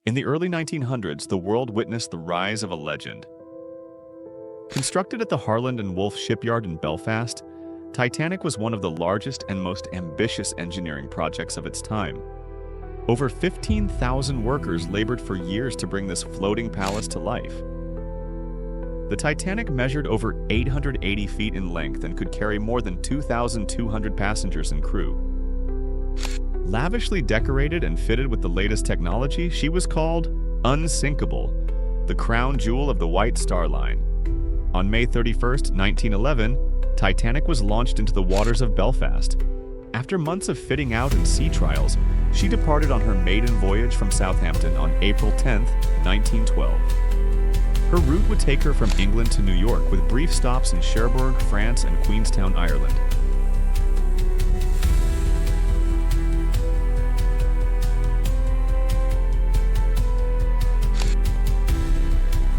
In the early 1900s, the world witnessed the rise of a legend. Constructed at the Harland and Wolff shipyard in Belfast, Titanic was one of the largest and most ambitious engineering projects of its time. Over 15,000 workers labored for years to bring this floating palace to life. The Titanic measured over 880 feet in length and could carry more than 2,200 passengers and crew. Lavishly decorated and fitted with the latest technology, she was called unsinkable, the crown jewel of the White Star Line. On May 31, 1911, Titanic was launched into the waters of Belfast. After months of fitting out and sea trials, she departed on her maiden voyage from Southampton on April 10, 1912. Her route would take her from England to New York with brief stops in Cherbourg, France, and Queenstown, Ireland.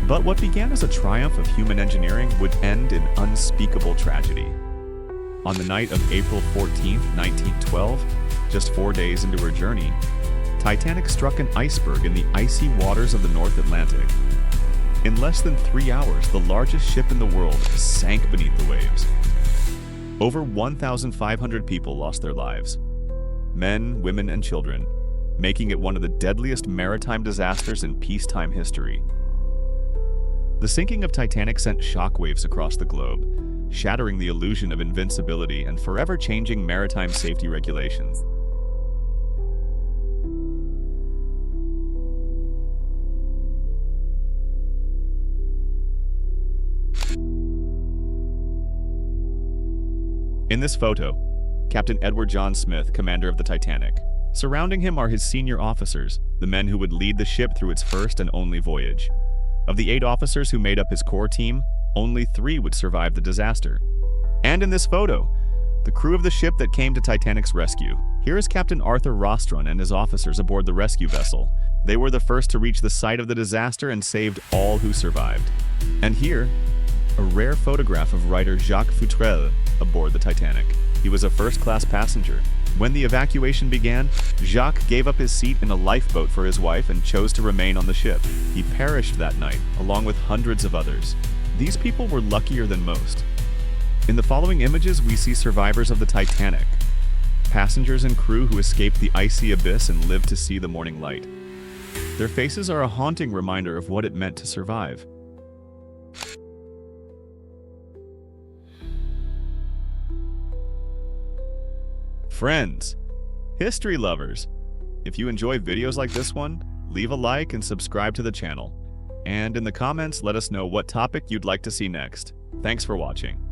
But what began as a triumph of human engineering would end in unspeakable tragedy. On the night of April 14, 1912, just 4 days into her journey, Titanic struck an iceberg in the icy waters of the North Atlantic. In less than 3 hours, the largest ship in the world sank beneath the waves. Over 1,500 people lost their lives, men, women, and children, making it one of the deadliest maritime disasters in peacetime history. The sinking of Titanic sent shockwaves across the globe, shattering the illusion of invincibility and forever changing maritime safety regulations. In this photo, Captain Edward John Smith, commander of the Titanic. Surrounding him are his senior officers, the men who would lead the ship through its first and only voyage. Of the 8 officers who made up his core team, only 3 would survive the disaster. And in this photo, the crew of the ship that came to Titanic's rescue. Here is Captain Arthur Rostron and his officers aboard the rescue vessel. They were the first to reach the site of the disaster and saved all who survived. And here, a rare photograph of writer Jacques Futrelle aboard the Titanic. He was a first-class passenger. When the evacuation began, Jacques gave up his seat in a lifeboat for his wife and chose to remain on the ship. He perished that night, along with hundreds of others. These people were luckier than most. In the following images, we see survivors of the Titanic, passengers and crew who escaped the icy abyss and lived to see the morning light. Their faces are a haunting reminder of what it meant to survive. Friends, history lovers, if you enjoy videos like this one, leave a like and subscribe to the channel. And in the comments, let us know what topic you'd like to see next. Thanks for watching.